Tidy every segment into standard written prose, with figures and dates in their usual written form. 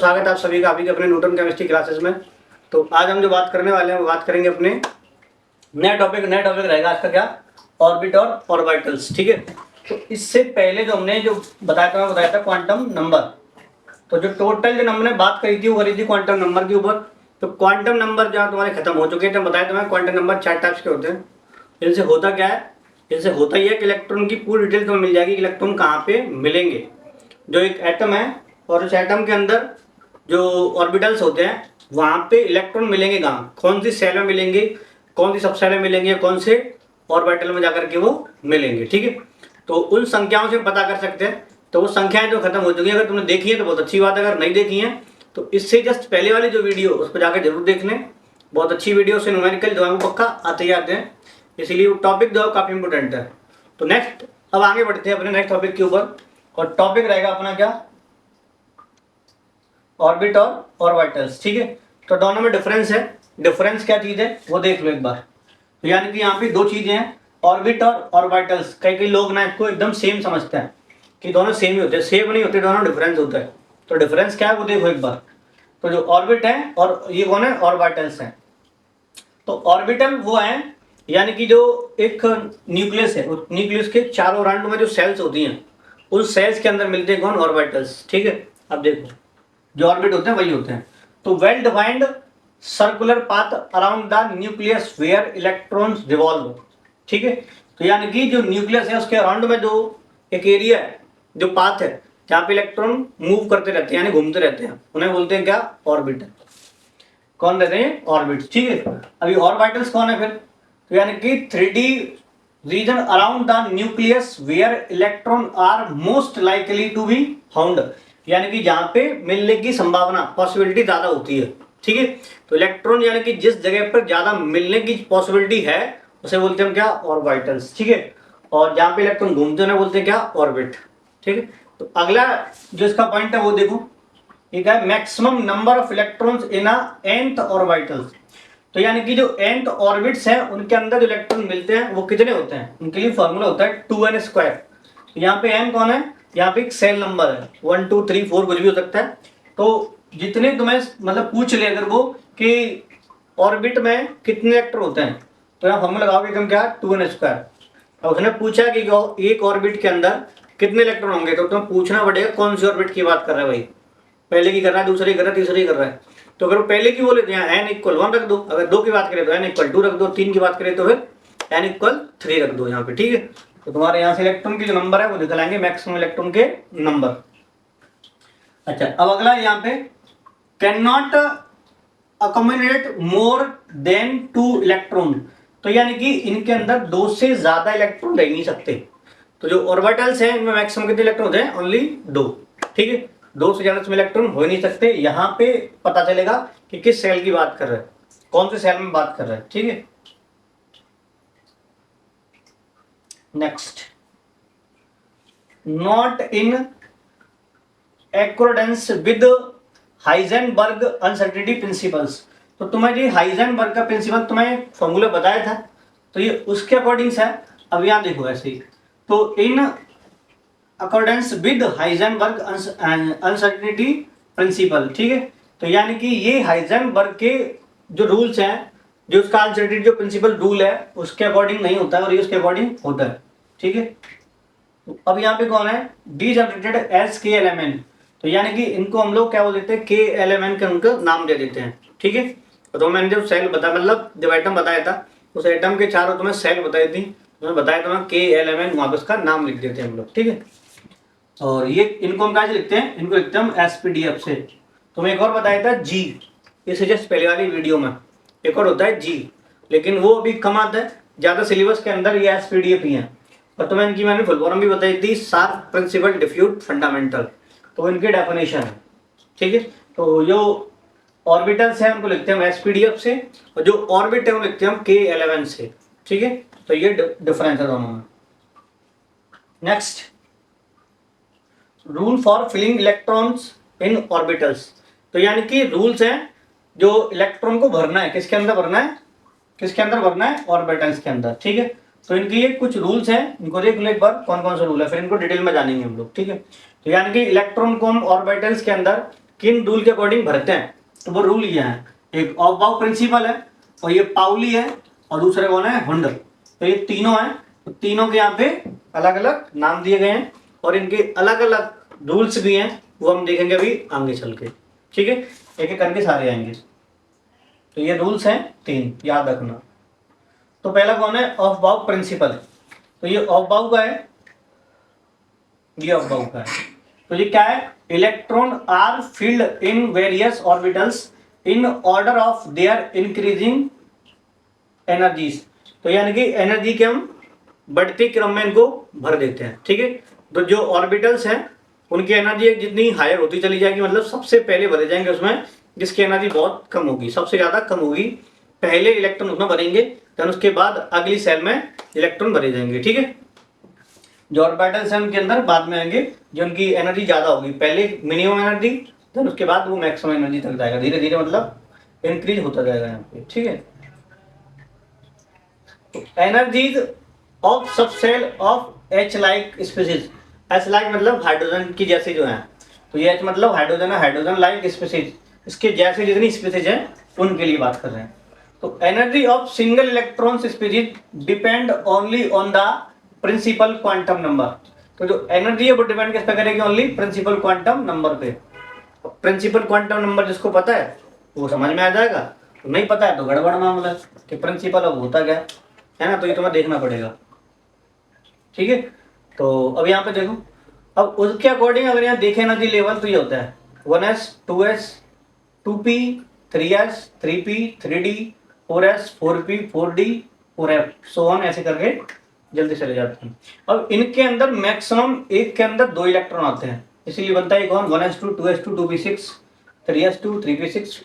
स्वागत है आप सभी का अभी के अपने न्यूटन केमिस्ट्री क्लासेस में। तो आज हम जो बात करने वाले हैं वो बात करेंगे अपने नया टॉपिक रहेगा आज का क्या, ऑर्बिट और ऑर्बिटल्स। ठीक है, तो इससे पहले जो हमने जो बताया था क्वांटम नंबर। तो जो टोटल जो हमने बात करी थी वो करी थी क्वांटम नंबर के ऊपर। तो क्वांटम नंबर जहाँ तुम्हारे खत्म हो चुके थे, बताया तुम्हें क्वांटम नंबर 4 टाइप्स के होते हैं। इनसे होता क्या है, इनसे होता ही है कि इलेक्ट्रॉन की पूरी डिटेल तुम्हें मिल जाएगी, इलेक्ट्रॉन कहाँ पे मिलेंगे। जो एक एटम है और उस एटम के अंदर जो ऑर्बिटल्स होते हैं वहाँ पे इलेक्ट्रॉन मिलेंगे कहाँ, कौन सी सेल में मिलेंगे, कौन सी सब सेल में मिलेंगे, कौन से ऑर्बिटल में जाकर के वो मिलेंगे। ठीक है, तो उन संख्याओं से पता कर सकते हैं। तो वो संख्याएं जो खत्म हो चुकी हैं, अगर तुमने देखी है तो बहुत अच्छी बात है, अगर नहीं देखी है तो इससे जस्ट पहले वाली जो वीडियो उस पर जाकर जरूर देख लें। बहुत अच्छी वीडियो से न्यूमेरिकल जो है वो पक्का आते ही आते हैं, इसीलिए वो टॉपिक जो है काफ़ी इंपॉर्टेंट है। तो नेक्स्ट अब आगे बढ़ते हैं अपने नेक्स्ट टॉपिक के ऊपर, और टॉपिक रहेगा अपना क्या, ऑर्बिट और ऑर्बिटल्स। ठीक है, तो दोनों में डिफरेंस है। डिफरेंस क्या चीज़ है वो देख लो एक बार। तो यानी कि यहाँ पे दो चीज़ें हैं, ऑर्बिट और ऑर्बिटल्स। कई लोग ना इसको एकदम सेम समझते हैं कि दोनों सेम ही होते हैं, सेम नहीं होते, दोनों डिफरेंस होता है। तो डिफरेंस क्या है वो देखो एक बार। तो जो ऑर्बिट है और ये कौन है, ऑर्बिटल्स हैं। तो ऑर्बिटल वो है यानी कि जो एक न्यूक्लियस है, उस न्यूक्लियस के चारों राउंड में जो सेल्स होती हैं उस सेल्स के अंदर मिलते हैं कौन, ऑर्बिटल्स। ठीक है, अब देखो जो ऑर्बिट होते हैं वही होते हैं। तो well defined circular path around the nucleus where electrons revolve. ठीक है, तो यानी कि जो न्यूक्लियस है उसके अराउंड में जो एक एरिया है, जो पाथ है जहाँ पे इलेक्ट्रॉन मूव करते रहते हैं यानी घूमते रहते हैं, उन्हें बोलते हैं क्या, ऑर्बिट। कौन रहते हैं, ऑर्बिट। ठीक है, अभी ऑर्बिटल्स कौन है फिर, तो यानी कि 3D region around the nucleus where electron are most likely to be found, यानी कि जहां पे मिलने की संभावना, पॉसिबिलिटी ज्यादा होती है। ठीक है, तो इलेक्ट्रॉन यानी कि जिस जगह पर ज्यादा मिलने की पॉसिबिलिटी है उसे बोलते हैं क्या, ऑर्बिटल्स। ठीक है, और जहां पे इलेक्ट्रॉन घूमते हैं बोलते हैं क्या, ऑर्बिट। ठीक है, तो अगला जो इसका पॉइंट है वो देखो, ठीक है, maximum number of electrons in nth orbitals. तो यानी कि जो nth ऑर्बिट्स हैं उनके अंदर जो इलेक्ट्रॉन मिलते हैं वो कितने होते हैं, उनके लिए फॉर्मूला होता है 2n²। यहाँ पे n कौन है, यहाँ पे एक सेल नंबर है, 1 2 3 4 कुछ भी हो सकता है। तो जितने तुम्हें मतलब पूछ ले अगर वो कि ऑर्बिट में कितने इलेक्ट्रॉन होते हैं, तो यहाँ फॉर्मूला लगाओगे एकदम क्या, 2n²। और उसने पूछा कि एक ऑर्बिट के अंदर कितने इलेक्ट्रॉन होंगे, तो तुम्हें पूछना पड़ेगा कौन सी ऑर्बिट की बात कर रहा है भाई, पहले की कर रहा है, दूसरे की कर रहा है, तीसरे की कर रहा है। तो अगर वो पहले की बोले तो यहाँ n=1 रख दो, अगर 2 की बात करें तो n=2 रख दो, 3 की बात करें तो फिर n=3 रख दो यहाँ पे। ठीक है, तो तुम्हारे यहाँ से इलेक्ट्रॉन की जो नंबर है वो निकलाएंगे मैक्सिमम इलेक्ट्रॉन के नंबर। अच्छा, अब अगला यहाँ पे can not accommodate more than 2 electron. तो यानी कि इनके अंदर 2 से ज्यादा इलेक्ट्रॉन रह नहीं सकते। तो जो ऑर्बिटल्स हैं इनमें मैक्सिमम कितने इलेक्ट्रॉन होते हैं, ओनली 2। ठीक है, 2 से ज्यादा इसमें इलेक्ट्रॉन हो ही नहीं सकते। यहाँ पे पता चलेगा कि किस सेल की बात कर रहे हैं, कौन से सेल में बात कर रहे हैं। ठीक है, next, not in accordance with Heisenberg uncertainty principles. तो तुम्हें जी हाइजेनबर्ग का प्रिंसिपल तुम्हें फॉर्मूला बताया था, तो ये उसके अकॉर्डिंग है। अब यहाँ देखो ऐसे ही, तो in accordance with Heisenberg uncertainty principle. ठीक है, तो यानी कि ये हाइजेनबर्ग के जो रूल्स हैं, जो उसका अनसर्टेनिटी जो प्रिंसिपल रूल है उसके अकॉर्डिंग नहीं होता है, और ये उसके अकॉर्डिंग होता है। ठीक है, तो अब यहाँ पे कौन है, डी जनरेटेड एस के एलिमेंट। तो यानी कि इनको हम लोग क्या बोल देते हैं, के एलिमेंट का उनका नाम दे देते हैं। ठीक है, तो मैंने जब सेल बताया, मतलब जब एटम बताया था उस एटम के चारों तुम्हें सेल बताई थी, तुम्हें बताया था के एलिमेंट, वहां पर उसका नाम लिख देते हैं हम लोग। ठीक है, और ये इनको हम कैसे लिखते हैं, इनको लिखते हैं हम एसपीडीएफ से। तो मैं एक और बताया था जी, इसे जस्ट पहले वाली वीडियो में एक और होता है जी, लेकिन वो अभी कम आता है, ज्यादा सिलेबस के अंदर ये एसपीडीएफ ही है। और तो मैंने फुल फॉर्म भी बताई थी, शार्प प्रिंसिपल डिफ्यूज फंडामेंटल, तो इनकी डेफिनेशन है। ठीक है, तो जो ऑर्बिटल्स है उनको लिखते हैं हम एसपीडीएफ से, और जो ऑर्बिट है वो लिखते हैं हम K11 से। ठीक है, तो ये डिफरेंस है दोनों में। Next, rule for filling electrons in orbitals. तो यानी कि रूल्स हैं जो इलेक्ट्रॉन को भरना है, किसके अंदर भरना है, किसके अंदर भरना है, ऑर्बिटल्स के अंदर। ठीक है, तो इनके ये कुछ रूल्स हैं, इनको देख लो एक बार कौन कौन से रूल है, फिर इनको डिटेल में जानेंगे हम लोग। ठीक है, तो यानी कि इलेक्ट्रॉन को हम ऑर्बिटल्स के अंदर किन रूल के अकॉर्डिंग भरते हैं, तो वो रूल ये है, एक ऑफ बाउ प्रिंसिपल है, और ये पाउली है, और दूसरे कौन है, हुंड। तो ये तीनों हैं, तो तीनों के यहाँ पे अलग अलग नाम दिए गए हैं, और इनके अलग अलग रूल्स भी हैं, वो हम देखेंगे अभी आगे चल के। ठीक है, एक एक करके सारे आएंगे। तो ये रूल्स हैं 3, याद रखना। तो पहला कौन है, ऑफ बाउ प्रिंसिपल। तो ये ऑफ बाउ का है, ये ऑफ बाउ का है। तो ये क्या है, electron are filled in various orbitals in order of their increasing energies. तो यानी कि एनर्जी के हम बढ़ते क्रम में इनको भर देते हैं। ठीक है, तो जो ऑर्बिटल्स हैं उनकी एनर्जी जितनी हायर होती चली जाएगी, मतलब सबसे पहले भरे जाएंगे उसमें जिसकी एनर्जी बहुत कम होगी, सबसे ज्यादा कम होगी, पहले इलेक्ट्रॉन उसमें भरेंगे, फिर उसके बाद अगली सेल में इलेक्ट्रॉन भरे जाएंगे। ठीक है, जो ऑर्बिटल्स हैं उनके अंदर बाद में आएंगे जो उनकी एनर्जी ज्यादा होगी, पहले मिनिमम एनर्जी, फिर उसके बाद वो मैक्सिमम एनर्जी तक जाएगा, धीरे धीरे मतलब इंक्रीज होता जाएगा यहाँ पे। ठीक है, energies of subshell of H like species. H like मतलब हाइड्रोजन की जैसे जो है, तो ये एच मतलब हाइड्रोजन है, हाइड्रोजन लाइक स्पीसीज, इसके जैसे जितनी स्पीसीज है उनके लिए बात कर रहे हैं। तो energy of single electron species depend only on the principal quantum number. तो जो एनर्जी है वो डिपेंड किस पे करेगी, ओनली प्रिंसिपल क्वांटम नंबर पे। प्रिंसिपल क्वांटम नंबर जिसको पता है वो समझ में आ जाएगा, तो नहीं पता है तो गड़बड़ मामला है कि प्रिंसिपल अब होता क्या है ना, तो ये तुम्हें देखना पड़ेगा। ठीक है, तो अब यहाँ पे देखो, अब उसके अकॉर्डिंग अगर यहाँ देखे एनर्जी लेवल तो ये होता है 1s 2s 2p 3s 3p 3d 4s 4p 4d 4f so on, ऐसे करके जल्दी चले जाते हैं। अब इनके अंदर मैक्सिमम एक के अंदर 2 इलेक्ट्रॉन आते हैं, इसीलिए बनता है कौन 1s2 2s2 2p6 3s2 3p6।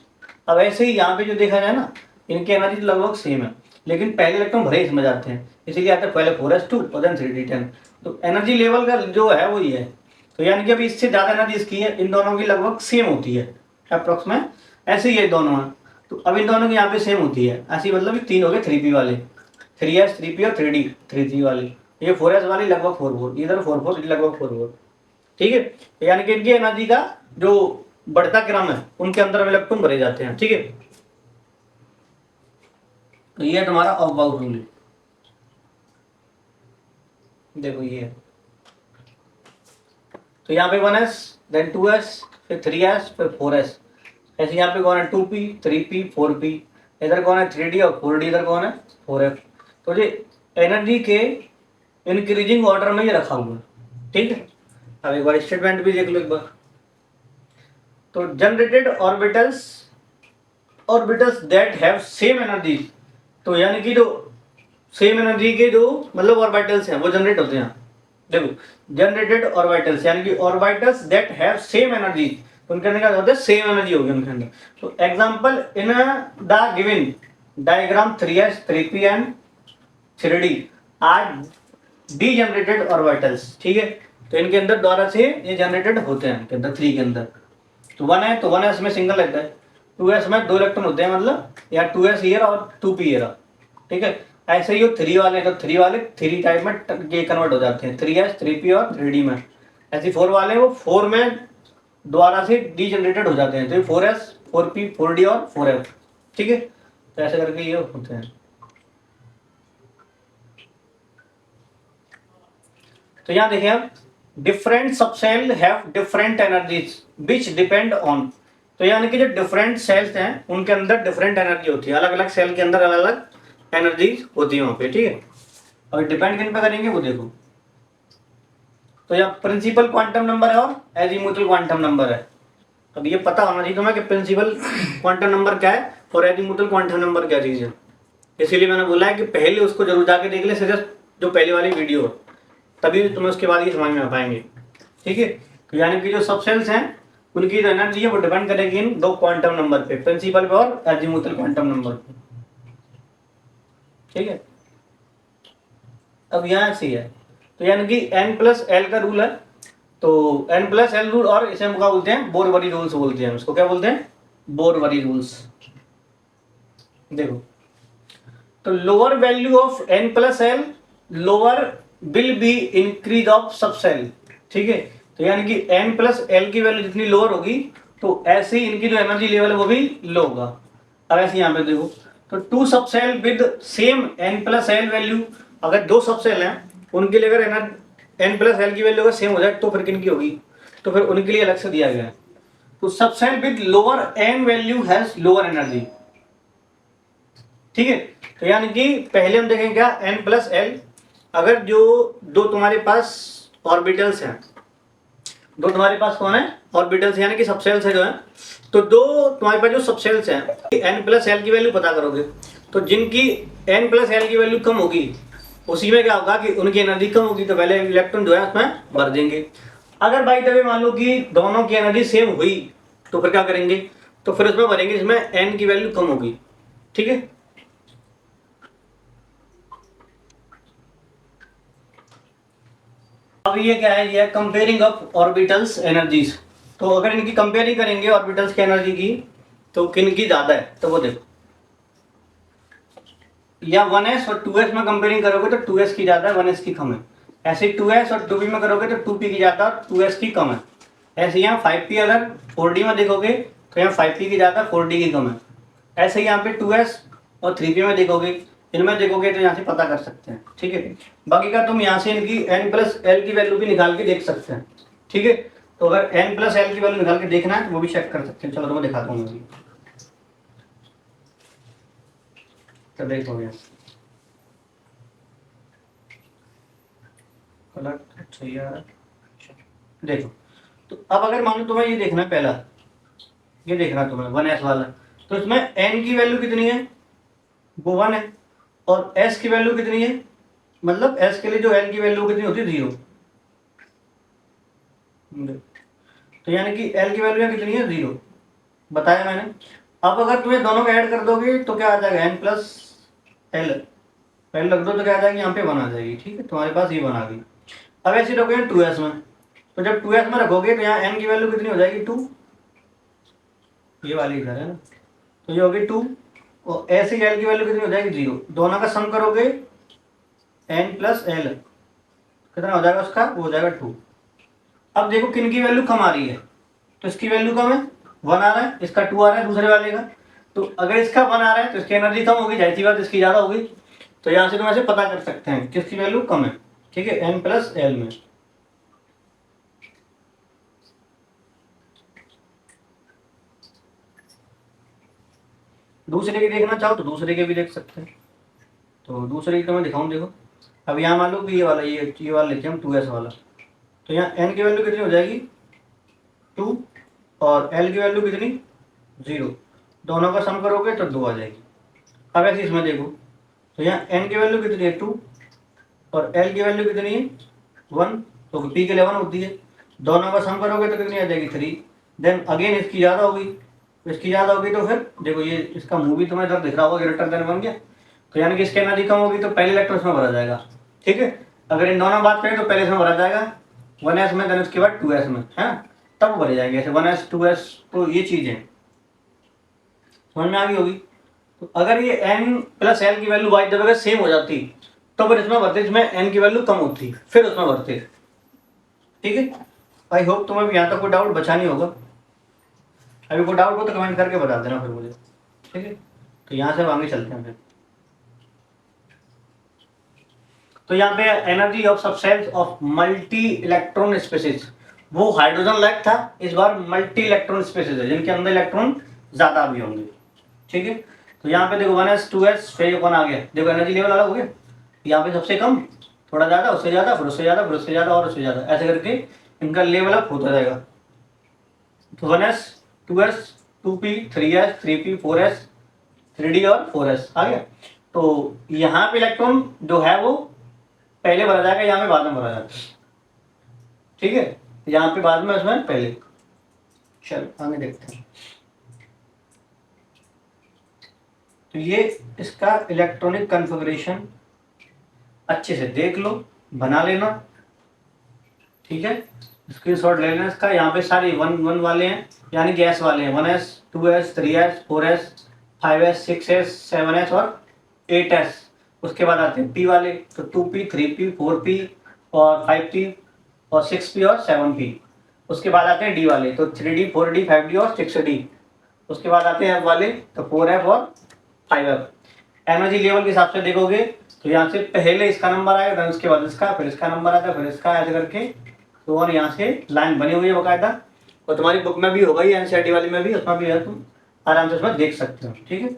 अब ऐसे ही यहाँ पे जो देखा जाए ना, इनकी एनर्जी लगभग सेम है, लेकिन पहले इलेक्ट्रॉन भरे इसमें जाते हैं, इसीलिए आता है पहले 4s2 और देन 3d10। तो एनर्जी लेवल का जो है वो ये है, तो यानी कि अभी इससे ज़्यादा एनर्जी इसकी है, इन दोनों की लगभग सेम होती है अप्रोक्स में, ऐसे ही है दोनों हैं। तो अब इन दोनों की यहाँ पे सेम होती है, ऐसी मतलब 3 हो गए 3p वाले, 3s 3p और 3d 3 वाली, ये 4s वाली लगभग 4 इधर 4 लगभग 4। ठीक है, यानी कि इनकी एनर्जी का जो बढ़ता क्रम है उनके अंदर इलेक्ट्रॉन भरे जाते हैं। ठीक है, तो ये है तुम्हारा ऑफ बाउ रूल। देखो ये है, तो यहाँ पे 1s देन 2s फिर 3s फिर 4s, ऐसे यहाँ पे कौन है 2p 3p 4p, इधर कौन है 3d और 4d, इधर कौन है 4f। तो ये एनर्जी के इंक्रीजिंग ऑर्डर में ये रखा हुआ है। ठीक है, अब एक बार स्टेटमेंट भी देख लो एक बार। तो generated orbitals that have same energy, तो यानी कि जो सेम एनर्जी के जो मतलब ऑर्बिटल्स हैं वो जनरेट होते हैं। देखो जनरेटेड ऑर्बिटल्स यानी कि orbitals that have same energy, उनके अंदर क्या होता है, सेम एनर्जी होगी उनके अंदर। तो example in the given diagram 3s 3p and 3d are degenerated orbitals. ठीक है, तो इनके अंदर द्वारा से ये जनरेटेड होते हैं, इनके अंदर 3 के अंदर। तो 1 है तो 1s में सिंगल रहता है, 2s में 2 इलेक्ट्रॉन होते हैं, मतलब या 2s ईयर और 2p ईयर। ठीक है, ऐसे ही 3 वाले तो 3 वाले 3 टाइप में ये कन्वर्ट हो जाते हैं, 3s 3p और 3d में। ऐसे 4 वाले वो 4 में द्वारा से डीजनरेटेड हो जाते हैं, तो ये 4s 4p 4d और 4f। ठीक है, तो ऐसे करके ये होते हैं। तो यहाँ देखिए आप, different subshell have different energies which depend on. तो यानी कि जो डिफरेंट सेल्स हैं उनके अंदर डिफरेंट एनर्जी होती है, अलग अलग सेल के अंदर अलग अलग एनर्जीज होती है वहां पे। ठीक है, और डिपेंड किन पे करेंगे वो देखो। तो यहाँ प्रिंसिपल क्वांटम नंबर है और एजीमुथल क्वांटम नंबर है। अब ये पता होना चाहिए तुम्हें कि प्रिंसिपल क्वांटम नंबर क्या है और एजीमुथल क्वांटम नंबर क्या चीज है, इसीलिए मैंने बोला है कि पहले उसको जरूर जाके देख ले, सिर्फ जो पहली वाली वीडियो है, तभी तुम्हें उसके बाद ये समझ में आ पाएंगे। ठीक है, तो यानी कि जो सब सेल्स हैं उनकी जो एनर्जी है वो डिपेंड करेगी इन 2 क्वांटम नंबर पे, प्रिंसिपल पे और एजीमुथल क्वांटम नंबर पे। ठीक है, अब यहाँ से है, तो यानी कि n+l का रूल है, तो n+l रूल, और इसे हम क्या बोलते हैं, बोरवरी रूल्स बोलते हैं, उसको क्या बोलते हैं, बोरवरी रूल्स। देखो, तो lower value of n+l lower will be increase of सब सेल। ठीक है, तो यानी कि n+l की वैल्यू जितनी लोअर होगी तो ऐसे ही इनकी जो एनर्जी लेवल है वो भी लो होगा। अब ऐसे यहाँ पे देखो, तो two subshell with same n plus L value, अगर दो सब सेल हैं उनके लिए अगर n प्लस एल की वैल्यू अगर सेम हो जाए तो फिर किनकी होगी, तो फिर उनके लिए अलग से दिया गया है। तो subshell with lower n value has lower energy, ठीक है। तो यानी कि पहले हम देखेंगे क्या, n प्लस एल, अगर जो दो तुम्हारे पास ऑर्बिटल्स हैं, दो तुम्हारे पास कौन है, ऑर्बिटल्स यानी कि सबसेल्स है जो है, तो दो तुम्हारे पास जो सबसेल्स हैं, n प्लस एल की वैल्यू पता करोगे, तो जिनकी n प्लस एल की वैल्यू कम होगी उसी में क्या होगा कि उनकी एनर्जी कम होगी, तो पहले इलेक्ट्रॉन जो है उसमें भर देंगे। अगर बाई द वे मान लो कि दोनों की एनर्जी सेम हुई तो फिर क्या करेंगे, तो फिर उसमें भरेंगे जिसमें n की वैल्यू कम होगी, ठीक है। अब ये क्या है, ये कंपेयरिंग ऑफ ऑर्बिटल्स एनर्जीज। तो अगर इनकी कंपेयरिंग करेंगे ऑर्बिटल्स की एनर्जी की, तो किन की ज्यादा है, तो वो देखो, या 1s और 2s में कंपेयरिंग करोगे तो 2s की ज्यादा है, 1s की कम है। ऐसे 2s और 2p में करोगे तो 2p की ज्यादा और 2s की कम है। ऐसे यहाँ 5p अगर 4d में देखोगे तो यहाँ 5p की ज्यादा 4d की कम है। ऐसे यहाँ पे 2s और 3p में देखोगे, इनमें देखोगे तो यहाँ से पता कर सकते हैं, ठीक है। बाकी का तुम यहाँ से इनकी n प्लस एल की वैल्यू भी निकाल के देख सकते हैं, ठीक है। तो अगर n प्लस एल की वैल्यू निकाल के देखना है तो वो भी चेक कर सकते हैं। चलो तो मैं दिखाता हूँ अभी, तो देखो यहाँ कलर सही आ रहा है, देखो। तो अब अगर मान लो तुम्हें ये देखना है, पहला ये देखना है तुम्हें 1s वाला, तो इसमें n की वैल्यू कितनी है, वो 1 है, और s की वैल्यू कितनी है, मतलब s के लिए जो n की वैल्यू कितनी होती है 0। तो यानी कि l की वैल्यू कितनी है 0, बताया मैंने। अब अगर तुम्हें दोनों को ऐड कर दोगे तो क्या आ जाएगा, n प्लस एल, पहले रख दो तो क्या आ जाएगी, यहाँ पे 1 आ जाएगी, ठीक है। तुम्हारे पास ये 1 आ गई। अब ऐसे रखोगे 2s में, तो जब 2s में रखोगे तो यहाँ n की वैल्यू कितनी हो जाएगी 2, ये वाली इधर है ना, तो ये होगी 2, और ऐसे एल की वैल्यू कितनी हो जाएगी 0। दोनों का सम करोगे n प्लस एल, कितना हो जाएगा उसका, वो हो जाएगा 2। अब देखो किन की वैल्यू कम आ रही है, तो इसकी वैल्यू कम है, 1 आ रहा है, इसका 2 आ रहा है दूसरे वाले का। तो अगर इसका 1 आ रहा है तो इसकी एनर्जी कम होगी, जाहिर सी बात इसकी ज़्यादा होगी। तो यहाँ से तुम ऐसे पता कर सकते हैं किसकी वैल्यू कम है, ठीक है, n प्लस एल में। दूसरे के देखना चाहो तो दूसरे के भी देख सकते हैं। तो दूसरे की तो मैं दिखाऊँ, देखो। अब यहाँ मान लो कि ये वाला लेते हैं हम 2s वाला, तो यहाँ n की वैल्यू कितनी हो जाएगी 2, और l की वैल्यू कितनी 0। दोनों का सम करोगे तो 2 आ जाएगी। अब ऐसे इसमें देखो, तो यहाँ n की वैल्यू कितनी है 2, और l की वैल्यू कितनी है 1, तो p के लिए 1 होती है। दोनों का सम करोगे तो कितनी आ जाएगी 3। देन अगेन इसकी ज़्यादा होगी, तो इसकी ज़्यादा होगी तो फिर देखो ये इसका मुंह भी तुम्हें इधर दिख रहा होगा, ग्रेटर देन 1 गया, तो यानी कि इसकी एनर्जी कम होगी तो पहले इलेक्ट्रॉन इसमें भरा जाएगा, ठीक है। अगर इन दोनों बात करें तो पहले इसमें भरा जाएगा 1s में, देन उसके बाद 2s में, है तब भरे जाएंगे ऐसे 1s 2s। तो ये चीज़ है, समझ में आ गई होगी। तो अगर ये n प्लस एल की वैल्यू बाई जब सेम हो जाती तो फिर इसमें भरते, इसमें n की वैल्यू कम होती फिर उसमें भरते, ठीक है। आई होप तुम्हें यहाँ तक कोई डाउट बचा नहीं होगा। अभी कोई डाउट हो तो कमेंट करके बता देना फिर मुझे, ठीक है। तो यहाँ से आगे चलते हैं फिर। तो यहाँ पे energy of subshells of multi electron species, वो हाइड्रोजन लाइक था, इस बार मल्टी इलेक्ट्रॉन स्पेसिस है जिनके अंदर इलेक्ट्रॉन ज्यादा भी होंगे, ठीक है। तो यहाँ पे देखो 1s 2s फिर 1 आ गया, देखो एनर्जी लेवल अलग हो गया। यहाँ पे सबसे कम, थोड़ा ज्यादा, उससे ज्यादा, फिर उससे ज्यादा, फिर उससे ज्यादा और उससे ज्यादा, ऐसे करके इनका लेवल अप होता जाएगा। तो 1s 2s 2p 3s 3p 4s 3d और 4s आ गया। तो यहाँ पे इलेक्ट्रॉन जो है वो पहले भरा जाएगा, यहाँ पे बाद में भरा जाएगा, ठीक है। यहाँ पे बाद में, उसमें पहले। चलो आगे देखते हैं। तो ये इसका इलेक्ट्रॉनिक कॉन्फ़िगरेशन अच्छे से देख लो, बना लेना, ठीक है। स्क्रीनशॉट ले लेना इसका। यहाँ पे सारे 1 वाले हैं, यानी गैस वाले हैं, 1s 2s 3s 4s 5s 6s 7s और 8s। उसके बाद आते हैं p वाले, तो 2p 3p 4p और 5p और 6p और 7p। उसके बाद आते हैं डी वाले, तो 3D 4D 5D और 6D। उसके बाद आते हैं F वाले, तो 4F और 5F। एनर्जी लेवल के हिसाब से देखोगे तो यहाँ से पहले इसका नंबर आएगा, फिर उसके बाद इसका, फिर इसका नंबर आता है, फिर इसका, ऐसे करके। तो और यहाँ से लाइन बनी हुई है बकायदा, और तुम्हारी बुक में भी होगा ही, एनसीईआरटी वाली में भी, उसमें भी है, तुम आराम से उसमें देख सकते हो। ठीक है,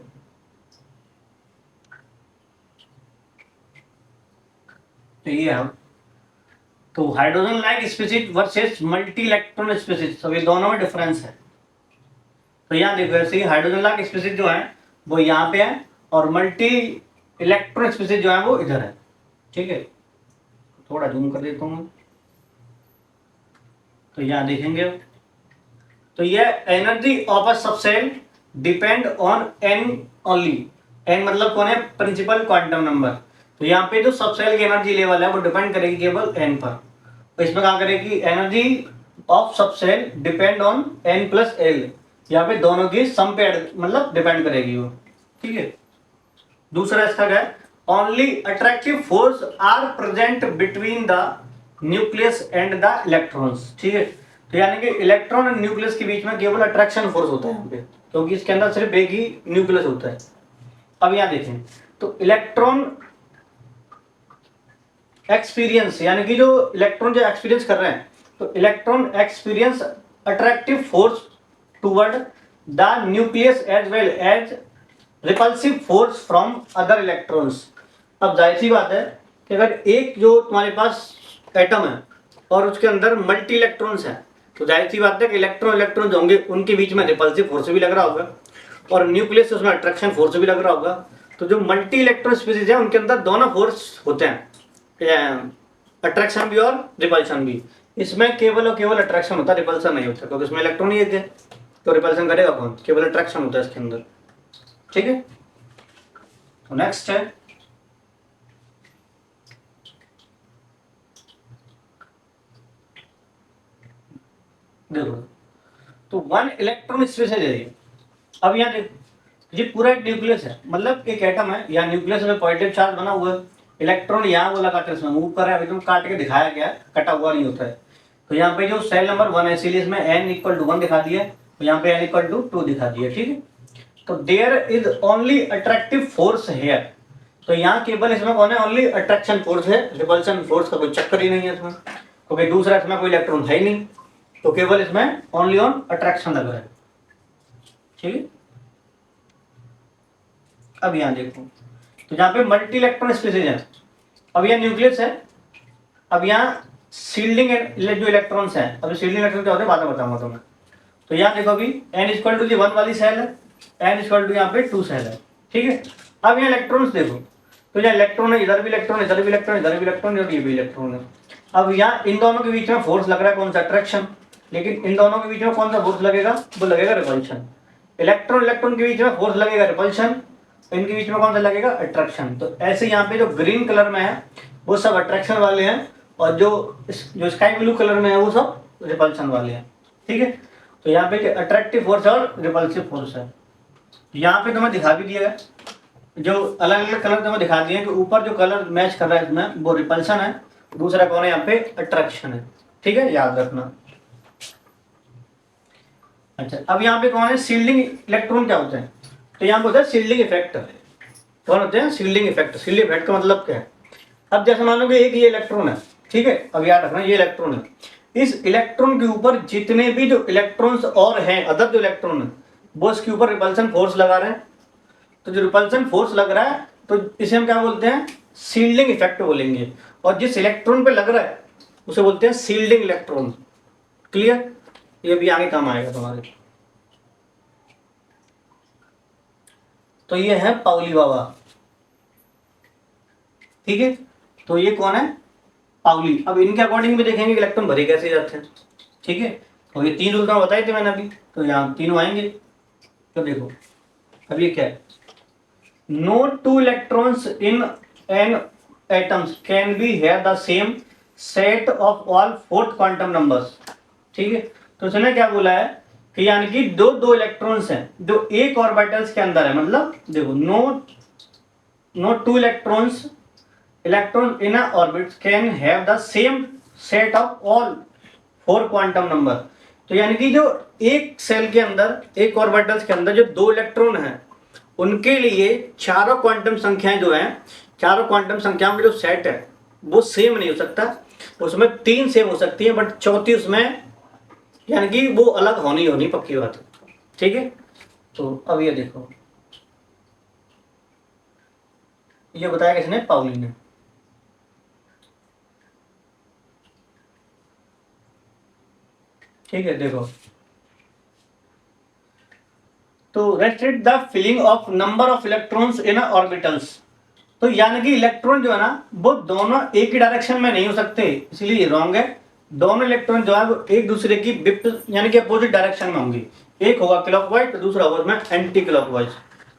तो ये है। तो hydrogen like species versus multi electron species, तो ये दोनों में डिफरेंस है। तो यहाँ देखो, ऐसे ही हाइड्रोजन लाइक स्पीसीज जो है वो यहाँ पे है, और मल्टी इलेक्ट्रॉन स्पीसीज जो है वो इधर है। ठीक है, थोड़ा जूम कर देता हूँ। तो यहाँ देखेंगे, तो ये energy of a subshell depend on N only. N मतलब कौन है? Principal quantum number. तो यहाँ पे जो सबसेल की एनर्जी लेवल है वो डिपेंड करेगी केवल एन पर। तो इसमें क्या करेगी? Energy of subshell depend on N plus L, यहाँ पे दोनों की सम पे मतलब डिपेंड करेगी वो। ठीक है, दूसरा इसका क्या है? Only attractive force are present between the nucleus and the electrons. ठीक है, तो यानी कि इलेक्ट्रॉन और न्यूक्लियस के बीच में केवल अट्रैक्शन फोर्स होता है यहाँ पे, क्योंकि इसके अंदर सिर्फ एक ही न्यूक्लियस होता है। अब यहाँ देखें, तो इलेक्ट्रॉन एक्सपीरियंस, यानी कि जो इलेक्ट्रॉन जो एक्सपीरियंस कर रहे हैं, तो electron experience attractive force toward the nucleus as well as repulsive force from other electrons. अब जाहिर सी बात है कि अगर एक जो तुम्हारे पास एटम है और उसके अंदर मल्टी इलेक्ट्रॉन्स हैं, तो जाहिर सी बात है कि इलेक्ट्रॉन जो होंगे उनके बीच में रिपल्सिव फोर्स भी लग रहा होगा, और न्यूक्लियस उसमें अट्रैक्शन फोर्स भी लग रहा होगा। तो जो मल्टी इलेक्ट्रॉन स्पीसीज है उनके अंदर दोनों फोर्स होते हैं, अट्रैक्शन भी और रिपल्शन भी। इसमें केवल और केवल अट्रैक्शन होता है, रिपल्सन नहीं होता, क्योंकि इसमें इलेक्ट्रॉन ही है, तो रिपल्सन करेगा कौन? केवल अट्रैक्शन होता है इसके अंदर। ठीक है, तो नेक्स्ट है, देखो, तो वन इलेक्ट्रॉन स्पेस है ये। अब यहाँ देखो, ये पूरा एक न्यूक्लियस है, मतलब एक एटम है, यहाँ न्यूक्लियस में पॉजिटिव चार्ज बना हुआ है, इलेक्ट्रॉन यहाँ वो लगाते हैं, मूव कर रहा है, एकदम काट के दिखाया गया है, कटा हुआ नहीं होता है। तो यहाँ पे जो सेल नंबर 1 है, इसीलिए इसमें n = 1 दिखा दिया, तो यहाँ पे n = 2 दिखा दिया। ठीक है, तो there is only attractive force here. तो यहाँ केवल इसमें कौन है? ओनली अट्रैक्शन फोर्स है, रिपल्शन फोर्स का कोई चक्कर ही नहीं है इसमें, क्योंकि दूसरा इसमें कोई इलेक्ट्रॉन है ही नहीं, तो केवल इसमें ओनली ऑन अट्रैक्शन लग रहा है। ठीक है, अब यहाँ देखो, तो यहाँ पे मल्टी इलेक्ट्रॉन स्पीसीज है। अब यहाँ न्यूक्लियस है, अब यहाँ शील्डिंग जो इलेक्ट्रॉन्स हैं, अभी शील्डिंग इलेक्ट्रॉन क्या होते हैं बाद में बताऊंगा तुम्हें। तो यहाँ देखो, अभी n = 1 वाली सेल है, n = यहाँ पे 2 सेल है। ठीक है, अब यहाँ इलेक्ट्रॉन्स देखो, तो यहाँ इलेक्ट्रॉन है, इधर भी इलेक्ट्रॉन, इधर भी इलेक्ट्रॉन, इधर भी इलेक्ट्रॉन, और ये भी इलेक्ट्रॉन है। अब यहाँ इन दोनों के बीच में फोर्स लग रहा है, कौन सा? अट्रैक्शन। लेकिन इन दोनों के बीच में कौन सा फोर्स लगेगा? वो लगेगा रिपल्शन। इलेक्ट्रॉन इलेक्ट्रॉन के बीच में फोर्स लगेगा रिपल्शन, इनके बीच में कौन सा लगेगा? अट्रैक्शन। तो ऐसे यहाँ पे जो ग्रीन कलर में है वो सब अट्रैक्शन वाले हैं, और जो स्काई ब्लू कलर में है वो सब रिपल्शन वाले हैं। ठीक है, तो यहाँ पे अट्रैक्टिव फोर्स और रिपल्सिव फोर्स है। यहाँ पे तुम्हें दिखा भी दिया है, जो अलग अलग कलर तुम्हें दिखा दिए कि ऊपर जो कलर मैच कर रहा है इसमें वो रिपल्शन है, दूसरा कौन है? यहाँ पे अट्रैक्शन है। ठीक है, याद रखना। अच्छा, अब यहाँ पे कौन है? शील्डिंग इलेक्ट्रॉन क्या होते हैं? तो यहाँ पे होता है शील्डिंग इफेक्ट। कौन होते हैं? Shielding effect. शील्डिंग इफेक्ट का मतलब क्या है? अब जैसे मान लो कि एक ये इलेक्ट्रॉन है, ठीक है, अब याद रखना ये इलेक्ट्रॉन है, इस इलेक्ट्रॉन के ऊपर जितने भी जो इलेक्ट्रॉन्स और हैं, अदर जो इलेक्ट्रॉन है, वो इसके ऊपर रिपल्सन फोर्स लगा रहे हैं। तो जो रिपल्सन फोर्स लग रहा है, तो इसे हम क्या बोलते हैं? शील्डिंग इफेक्ट बोलेंगे। और जिस इलेक्ट्रॉन पे लग रहा है उसे बोलते हैं शील्डिंग इलेक्ट्रॉन। क्लियर? ये भी आगे काम आएगा तुम्हारे। तो ये है पाउली बाबा। ठीक है, तो ये कौन है? पाउली। अब इनके अकॉर्डिंग भी देखेंगे इलेक्ट्रॉन भरे कैसे जाते हैं। ठीक है, तो ये 3 रूल तो बताए थे मैंने अभी, तो यहाँ तीनों आएंगे। तो देखो, अब ये क्या है? No 2 electrons in an atoms can be have the same set of all 4th quantum numbers. ठीक है, तो इसने क्या बोला है कि यानी कि दो इलेक्ट्रॉन्स हैं जो एक ऑर्बिटल्स के अंदर है, मतलब देखो, no 2 electron in a orbit can have the same set of all 4 quantum number. तो यानी कि जो एक सेल के अंदर, एक ऑर्बिटल्स के अंदर जो 2 इलेक्ट्रॉन हैं, उनके लिए चारों क्वांटम संख्याएं जो हैं, चारों क्वांटम संख्याओं का जो सेट है वो सेम नहीं हो सकता। उसमें 3 सेम हो सकती है, बट चौथी उसमें यानी कि वो अलग होनी होनी पक्की बात है। ठीक है, तो अब ये देखो, ये बताया किसने? पाउली ने। ठीक है, देखो, तो restrict the filling of number of electrons in orbitals. तो यानी कि इलेक्ट्रॉन जो है ना, वो दोनों एक ही डायरेक्शन में नहीं हो सकते, इसलिए रॉन्ग है। दोनों इलेक्ट्रॉन जो है वो एक दूसरे की यानी कि अपोजिट डायरेक्शन में होंगी। एक होगा क्लॉकवाइज तो दूसरा होगा उसमें एंटी क्लॉकवाइज।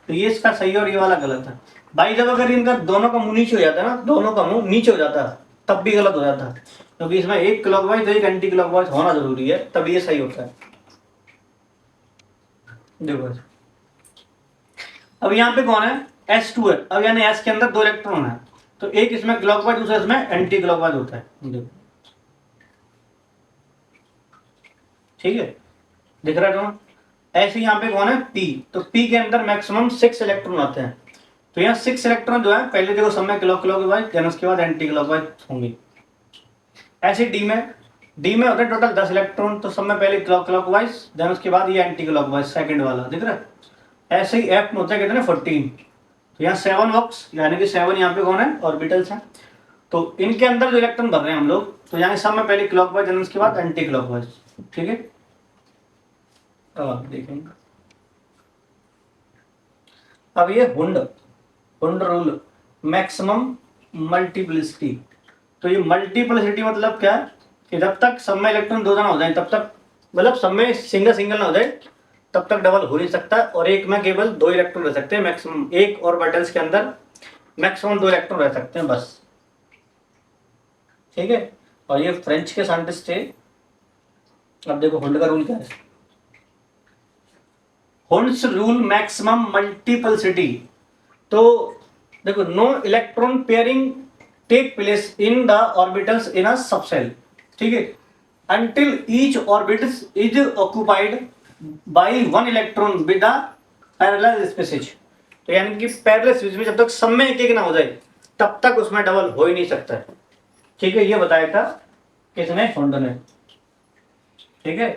तो ये इसका सही और ये वाला गलत है भाई। जब अगर इनका दोनों का मुंह नीचे हो जाता है ना, दोनों का मुंह नीचे हो जाता है, तब भी गलत हो जाता है, क्योंकि इसमें एक क्लॉकवाइज तो एक एंटी क्लॉकवाइज होना जरूरी है, तब ये सही होता है। देखो अब यहाँ पे कौन है? S2 है। अब यानी S के अंदर 2 इलेक्ट्रॉन है, तो एक इसमें क्लॉकवाइज दूसरा इसमें एंटी क्लॉकवाइज होता है। देखो, ठीक है, दिख रहा है दोनों। ऐसे यहाँ पे कौन है? P। तो P के अंदर मैक्सिमम 6 इलेक्ट्रॉन आते हैं। तो यहाँ 6 इलेक्ट्रॉन जो है, पहले देखो सब में क्लॉकवाइज, देन उसके बाद एंटी क्लॉकवाइज होंगी। ऐसे D में होते हैं टोटल 10 इलेक्ट्रॉन, तो सब में पहले क्लॉकवाइज, देन उसके बाद ये एंटी क्लॉकवाइज सेकंड वाला, दिख रहा है। ऐसे ही F में होता है कितने? 14। तो यहाँ 7 बॉक्स, यानी कि 7 यहाँ पे कौन है? ऑर्बिटल्स हैं। तो इनके अंदर जो इलेक्ट्रॉन भर रहे हैं हम लोग, तो यहाँ सब में पहले क्लॉकवाइज, देन उसके बाद एंटी क्लॉकवाइज। ठीक है, अब देखेंगे। अब ये हुंड रूल, मैक्सिमम मल्टीप्लिसिटी। तो ये मल्टीप्लिसिटी मतलब क्या है कि जब तक सब में इलेक्ट्रॉन 2 जना हो जाए तब तक, मतलब सब में सिंगल ना हो जाए तब तक डबल हो नहीं सकता, और एक में केवल 2 इलेक्ट्रॉन रह सकते हैं मैक्सिमम। एक ऑर्बिटल्स के अंदर मैक्सिमम 2 इलेक्ट्रॉन रह सकते हैं बस। ठीक है, और ये फ्रेंच के साइंटिस्ट थे। अब देखो हुंड का रूल क्या है। Hund's rule maximum multiplicity. तो देखो, no electron pairing take place in the orbitals in a subshell. ठीक है, until each orbit is occupied by 1 electron with a parallel species। तो यानी कि पैरेलल स्पेस में जब तक सब में एक ना हो जाए तब तक उसमें डबल हो ही नहीं सकता है। ठीक है, ये बताया था किसने? हुंड ने। ठीक है,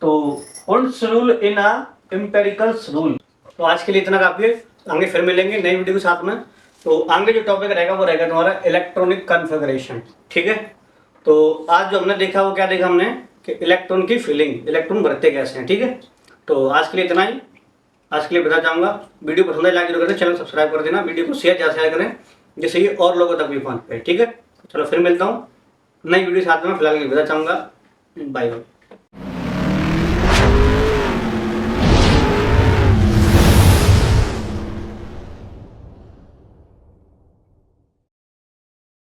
तो Hund's rule in a empiricals rule. तो आज के लिए इतना काफी है, आगे फिर मिलेंगे नई वीडियो के साथ में। तो आगे जो टॉपिक रहेगा वो रहेगा तुम्हारा इलेक्ट्रॉनिक कॉन्फ़िगरेशन। ठीक है, तो आज जो हमने देखा वो क्या देखा हमने कि इलेक्ट्रॉन की फिलिंग, इलेक्ट्रॉन भरते कैसे हैं। ठीक है, तो आज के लिए इतना ही। आज के लिए बता चाहूँगा, वीडियो पसंद है लाइक जरूर करें, चैनल सब्सक्राइब कर देना, वीडियो को शेयर करें जिससे ये और लोगों तक भी पहुँच पाए। ठीक है, चलो फिर मिलता हूँ नई वीडियो साथ में। फिलहाल बता चाहूँगा, बाय बाय।